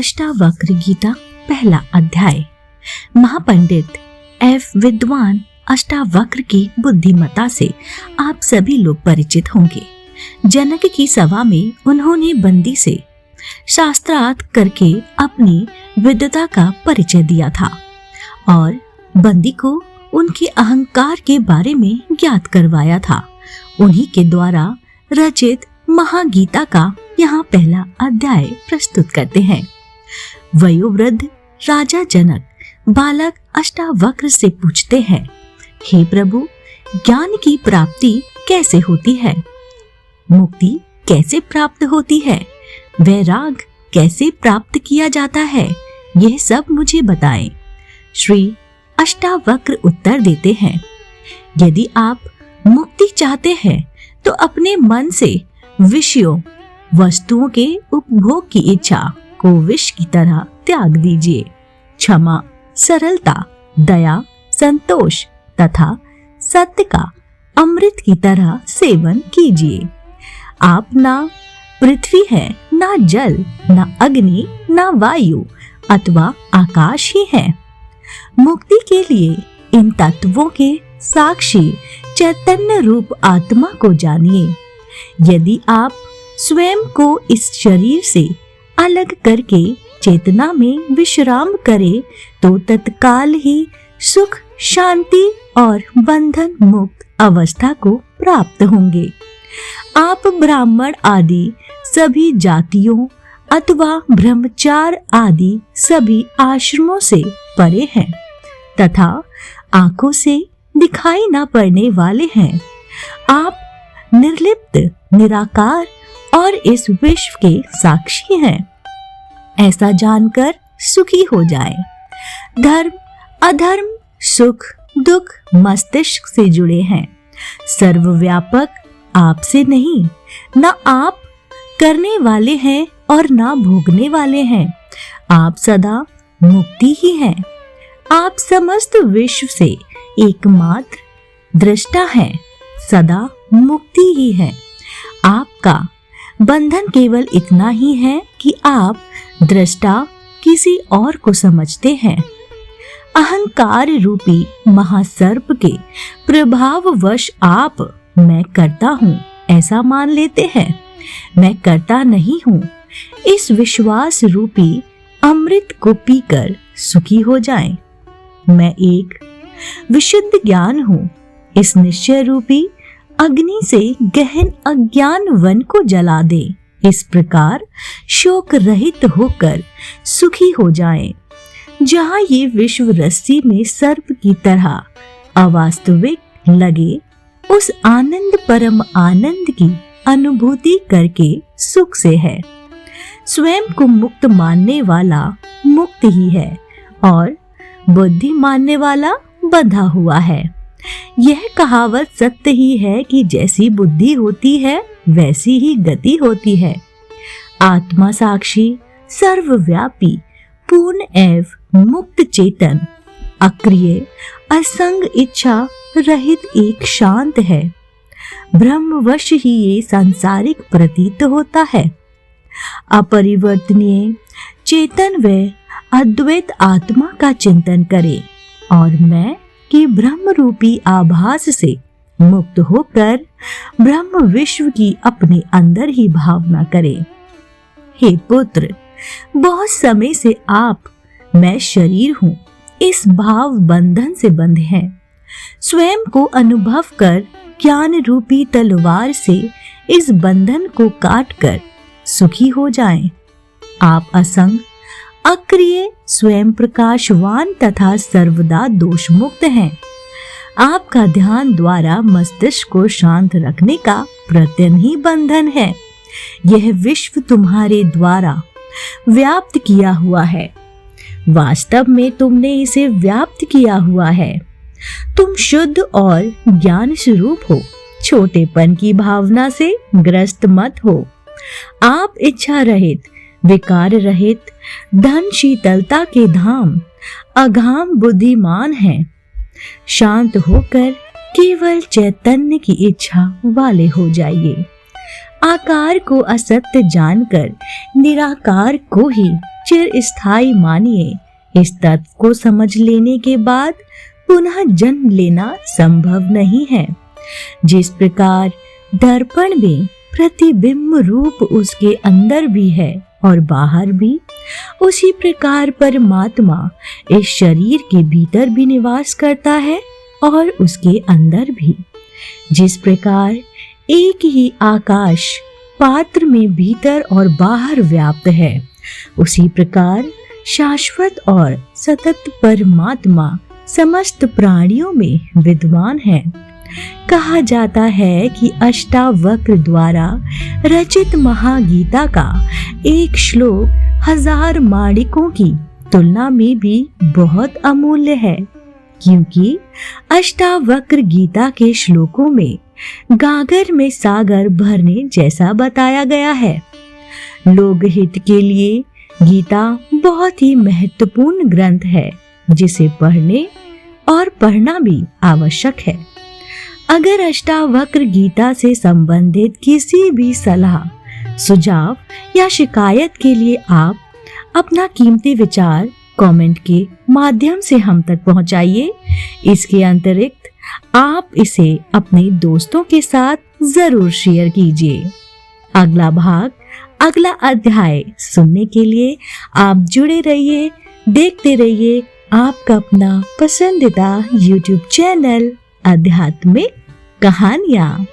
अष्टावक्र गीता पहला अध्याय। महापंडित एफ विद्वान अष्टावक्र की बुद्धिमत्ता से आप सभी लोग परिचित होंगे। जनक की सभा में उन्होंने बंदी से शास्त्रार्थ करके अपनी विद्वता का परिचय दिया था और बंदी को उनके अहंकार के बारे में ज्ञात करवाया था। उन्हीं के द्वारा रचित महागीता का यहाँ पहला अध्याय प्रस्तुत करते हैं। वयोवृद्ध राजा जनक बालक अष्टावक्र से पूछते हैं, हे प्रभु, ज्ञान की प्राप्ति कैसे होती है? मुक्ति कैसे प्राप्त होती है? वैराग कैसे प्राप्त किया जाता है? यह सब मुझे बताएं। श्री अष्टावक्र उत्तर देते हैं, यदि आप मुक्ति चाहते हैं तो अपने मन से विषयों वस्तुओं के उपभोग की इच्छा को विष की तरह त्याग दीजिए। क्षमा, सरलता, दया, संतोष तथा सत्य का अमृत की तरह सेवन कीजिए। आप ना पृथ्वी है, ना जल, ना अग्नि, ना वायु अथवा आकाश ही है। मुक्ति के लिए इन तत्वों के साक्षी चैतन्य रूप आत्मा को जानिए। यदि आप स्वयं को इस शरीर से अलग करके चेतना में विश्राम करें तो तत्काल ही सुख, शांति और बंधन मुक्त अवस्था को प्राप्त होंगे। आप ब्राह्मण आदि सभी जातियों अथवा ब्रह्मचार आदि सभी आश्रमों से परे हैं तथा आंखों से दिखाई न पड़ने वाले हैं। आप निर्लिप्त, निराकार और इस विश्व के साक्षी हैं। ऐसा जानकर सुखी हो जाएं। धर्म, अधर्म, सुख, दुख मस्तिष्क से जुड़े हैं। सर्वव्यापक आपसे नहीं, न आप करने वाले हैं और न भोगने वाले हैं। आप सदा मुक्ति ही हैं। आप समस्त विश्व से एकमात्र दृष्टा हैं, सदा मुक्ति ही है। आपका बंधन केवल इतना ही है कि आप दृष्टा किसी और को समझते हैं। अहंकार रूपी महासर्प के प्रभाववश आप मैं करता हूँ ऐसा मान लेते हैं। मैं करता नहीं हूँ, इस विश्वास रूपी अमृत को पीकर सुखी हो जाएं। मैं एक विशुद्ध ज्ञान हूँ, इस निश्चय रूपी अग्नि से गहन अज्ञान वन को जला दे। इस प्रकार शोक रहित होकर सुखी हो जाएं। जहाँ ये विश्व रस्सी में सर्प की तरह अवास्तविक लगे, उस आनंद परम आनंद की अनुभूति करके सुख से है। स्वयं को मुक्त मानने वाला मुक्त ही है और बुद्धि मानने वाला बंधा हुआ है। यह कहावत सत्य ही है कि जैसी बुद्धि होती है वैसी ही गति होती है। आत्मा साक्षी, सर्वव्यापी, पूर्ण एवं मुक्त चेतन, अक्रिय, असंग इच्छा रहित एक शांत है। ब्रह्मवश ही ये सांसारिक प्रतीत होता है। अपरिवर्तनीय चेतन व अद्वैत आत्मा का चिंतन करे और मैं कि ब्रह्म रूपी आभास से मुक्त होकर ब्रह्म विश्व की अपने अंदर ही भावना करे। हे पुत्र, बहुत समय से आप मैं शरीर हूँ इस भाव बंधन से बंधे हैं। स्वयं को अनुभव कर ज्ञान रूपी तलवार से इस बंधन को काट कर सुखी हो जाएं। आप असंग, अक्रिय, स्वयं प्रकाशवान तथा सर्वदा दोष मुक्त हैं। आपका ध्यान द्वारा मस्तिष्क को शांत रखने का प्रत्यन ही बंधन है। यह विश्व तुम्हारे द्वारा व्याप्त किया हुआ है। वास्तव में तुमने इसे व्याप्त किया हुआ है। तुम शुद्ध और ज्ञान स्वरूप हो। छोटेपन की भावना से ग्रस्त मत हो। आप इच्छा रहित, विकार रहित, धन शीतलता के धाम, अघाम बुद्धिमान हैं। शांत होकर केवल चैतन्य की इच्छा वाले हो जाइए। आकार को असत्य जानकर निराकार को ही चिरस्थायी मानिए। इस तत्व को समझ लेने के बाद पुनः जन्म लेना संभव नहीं है। जिस प्रकार दर्पण में प्रतिबिंब रूप उसके अंदर भी है और बाहर भी, उसी प्रकार परमात्मा इस शरीर के भीतर भी निवास करता है और उसके अंदर भी। जिस प्रकार एक ही आकाश पात्र में भीतर और बाहर व्याप्त है, उसी प्रकार शाश्वत और सतत परमात्मा समस्त प्राणियों में विद्वान है। कहा जाता है कि अष्टावक्र द्वारा रचित महागीता का एक श्लोक 1000 माणिकों की तुलना में भी बहुत अमूल्य है, क्योंकि अष्टावक्र गीता के श्लोकों में गागर में सागर भरने जैसा बताया गया है। लोक हित के लिए गीता बहुत ही महत्वपूर्ण ग्रंथ है, जिसे पढ़ने और पढ़ना भी आवश्यक है। अगर अष्टावक्र गीता से संबंधित किसी भी सलाह, सुझाव या शिकायत के लिए आप अपना कीमती विचार कमेंट के माध्यम से हम तक पहुंचाइए। इसके अतिरिक्त आप इसे अपने दोस्तों के साथ जरूर शेयर कीजिए। अगला भाग, अगला अध्याय सुनने के लिए आप जुड़े रहिए, देखते रहिए आपका अपना पसंदीदा YouTube चैनल आध्यात्मिक कहानियाँ।